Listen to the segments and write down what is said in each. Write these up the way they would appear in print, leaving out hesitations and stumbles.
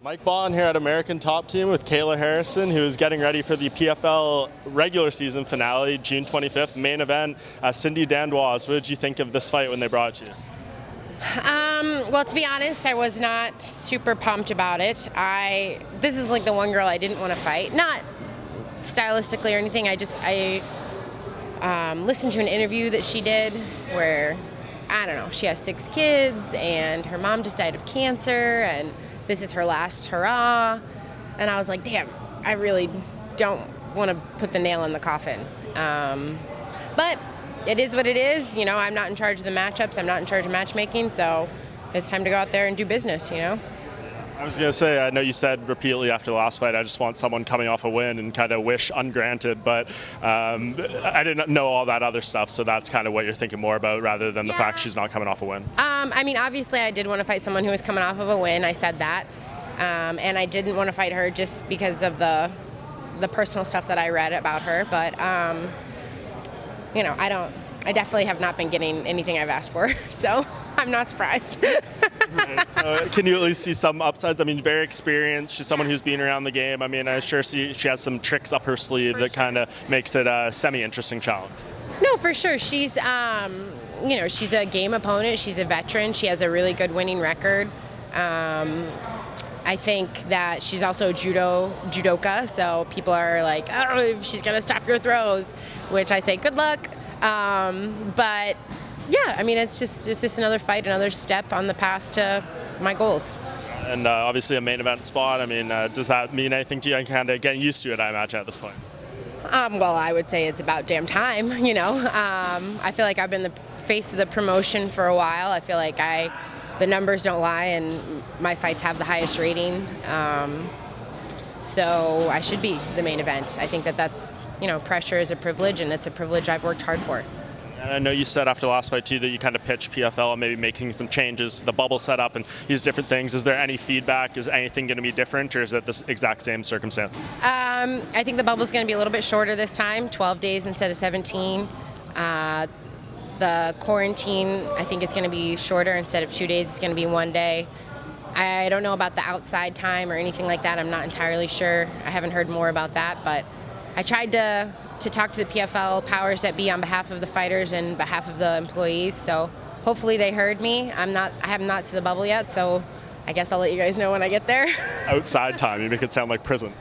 Mike Bohn here at American Top Team with Kayla Harrison, who is getting ready for the PFL regular season finale, June 25th, main event. Cindy Dandois, what did you think of this fight when they brought it to you? Well, to be honest, I was not super pumped about it. This is like the one girl I didn't want to fight. Not stylistically or anything. I listened to an interview that she did where, I don't know, she has 6 kids and her mom just died of cancer and this is her last hurrah. And I was like, damn, I really don't want to put the nail in the coffin. But it is what it is. You know, I'm not in charge of the matchups. I'm not in charge of matchmaking. So it's time to go out there and do business, you know? I was going to say, I know you said repeatedly after the last fight, I just want someone coming off a win and kind of wish ungranted, but I didn't know all that other stuff, so that's kind of what you're thinking more about rather than the fact she's not coming off a win. I mean, obviously I did want to fight someone who was coming off of a win. I said that. And I didn't want to fight her just because of the personal stuff that I read about her, but, you know, I definitely have not been getting anything I've asked for, so I'm not surprised. Right. So can you at least see some upsides? I mean, very experienced. She's someone who's been around the game. I mean, I sure see she has some tricks up her sleeve that kind of makes it a semi-interesting challenge. No, for sure. She's, you know, she's a game opponent. She's a veteran. She has a really good winning record. I think that she's also a judoka, so people are like, I don't know if she's going to stop your throws, which I say, good luck. But yeah, I mean, it's just another fight, another step on the path to my goals. And obviously a main event spot. I mean, does that mean anything to you? I'm kind of getting used to it, I imagine, at this point. Well, I would say it's about damn time, you know. I feel like I've been the face of the promotion for a while. I feel like the numbers don't lie, and my fights have the highest rating. So I should be the main event. I think that's, you know, pressure is a privilege, and it's a privilege I've worked hard for. And I know you said after the last fight, too, that you kind of pitched PFL and maybe making some changes to the bubble setup and these different things. Is there any feedback? Is anything going to be different, or is it the exact same circumstances? I think the bubble's going to be a little bit shorter this time, 12 days instead of 17. The quarantine, I think, is going to be shorter. Instead of 2 days, it's going to be 1 day. I don't know about the outside time or anything like that. I'm not entirely sure. I haven't heard more about that, but I tried to talk to the PFL powers that be on behalf of the fighters and behalf of the employees. So hopefully they heard me. I have not to the bubble yet, so I guess I'll let you guys know when I get there. Outside time, you make it sound like prison.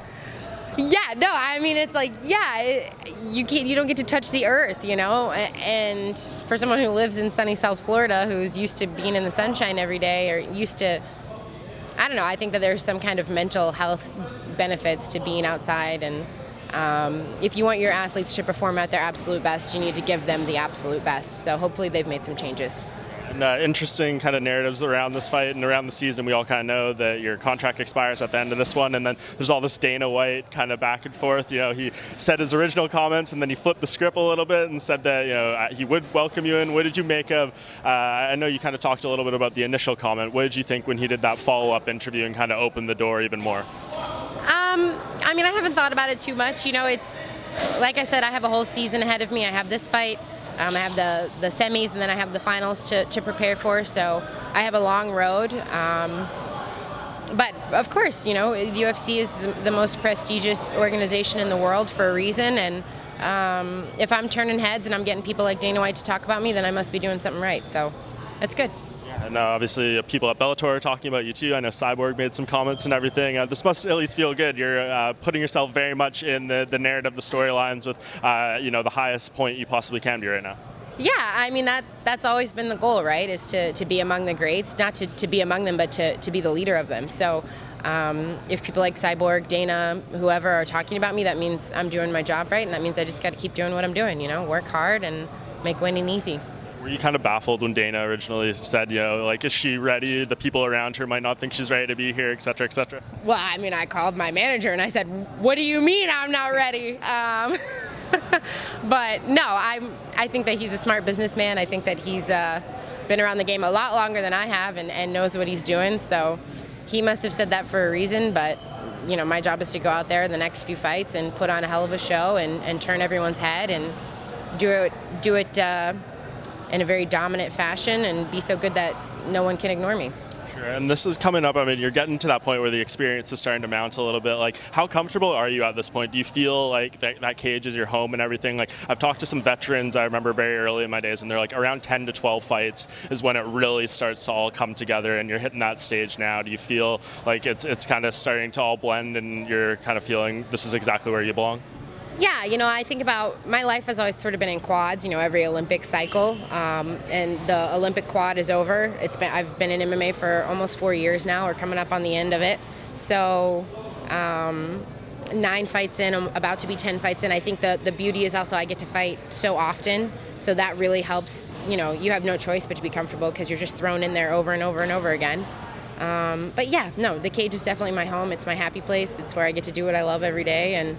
Yeah, no, I mean, it's like, yeah, you don't get to touch the earth, you know, and for someone who lives in sunny South Florida, who's used to being in the sunshine every day, or used to, I don't know, I think that there's some kind of mental health benefits to being outside, and if you want your athletes to perform at their absolute best, you need to give them the absolute best, so hopefully they've made some changes. And interesting kind of narratives around this fight and around the season. We all kind of know that your contract expires at the end of this one, and then there's all this Dana White kind of back and forth. You know, he said his original comments, and then he flipped the script a little bit and said that, you know, he would welcome you in. What did you make of? I know you kind of talked a little bit about the initial comment. What did you think when he did that follow-up interview and kind of opened the door even more? I mean, I haven't thought about it too much. You know, it's like I said, I have a whole season ahead of me. I have this fight. I have the semis, and then I have the finals to prepare for, so I have a long road. But of course, you know, the UFC is the most prestigious organization in the world for a reason, and if I'm turning heads and I'm getting people like Dana White to talk about me, then I must be doing something right, so that's good. And obviously people at Bellator are talking about you too. I know Cyborg made some comments and everything. This must at least feel good. You're putting yourself very much in the narrative, the storylines with you know, the highest point you possibly can be right now. Yeah, I mean, that's always been the goal, right, is to be among the greats, not to be among them, but to be the leader of them. So if people like Cyborg, Dana, whoever are talking about me, that means I'm doing my job right, and that means I just got to keep doing what I'm doing, you know, work hard and make winning easy. Were you kind of baffled when Dana originally said, you know, like, is she ready? The people around her might not think she's ready to be here, et cetera, et cetera? Well, I mean, I called my manager and I said, what do you mean I'm not ready? But no, I think that he's a smart businessman. I think that he's been around the game a lot longer than I have and knows what he's doing. So he must have said that for a reason, but you know, my job is to go out there in the next few fights and put on a hell of a show and turn everyone's head and do it in a very dominant fashion and be so good that no one can ignore me. Sure. And this is coming up. I mean, you're getting to that point where the experience is starting to mount a little bit. Like, how comfortable are you at this point? Do you feel like that cage is your home and everything? Like, I've talked to some veterans, I remember very early in my days, and they're like, around 10 to 12 fights is when it really starts to all come together, and you're hitting that stage now. Do you feel like it's kind of starting to all blend, and you're kind of feeling this is exactly where you belong? Yeah, I think about my life has always sort of been in quads, every Olympic cycle, and the Olympic quad is over. I've been in MMA for almost 4 years now, or coming up on the end of it. So 9 fights in, I'm about to be 10 fights in. I think the beauty is also I get to fight so often, so that really helps. You have no choice but to be comfortable because you're just thrown in there over and over and over again. But yeah, no, the cage is definitely my home. It's my happy place. It's where I get to do what I love every day, and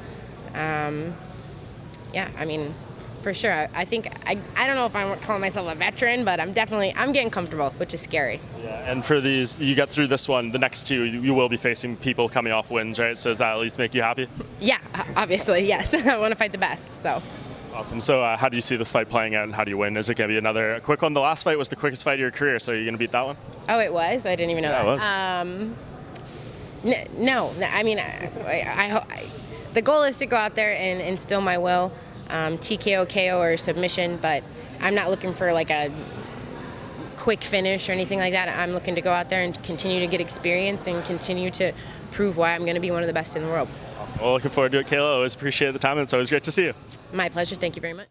yeah, I mean, for sure. I think I don't know if I'm calling myself a veteran, but I'm getting comfortable, which is scary. Yeah, and for these, you get through this one, the next 2, you will be facing people coming off wins, right? So does that at least make you happy? Yeah, obviously, yes. I want to fight the best, so. Awesome. So how do you see this fight playing out, and how do you win? Is it going to be another quick one? The last fight was the quickest fight of your career, so are you going to beat that one? Oh, it was? I didn't even know that. It was. No, I mean, the goal is to go out there and instill my will, TKO, KO, or submission, but I'm not looking for like a quick finish or anything like that. I'm looking to go out there and continue to get experience and continue to prove why I'm going to be one of the best in the world. Awesome. Well, looking forward to it, Kayla. Always appreciate the time, and it's always great to see you. My pleasure. Thank you very much.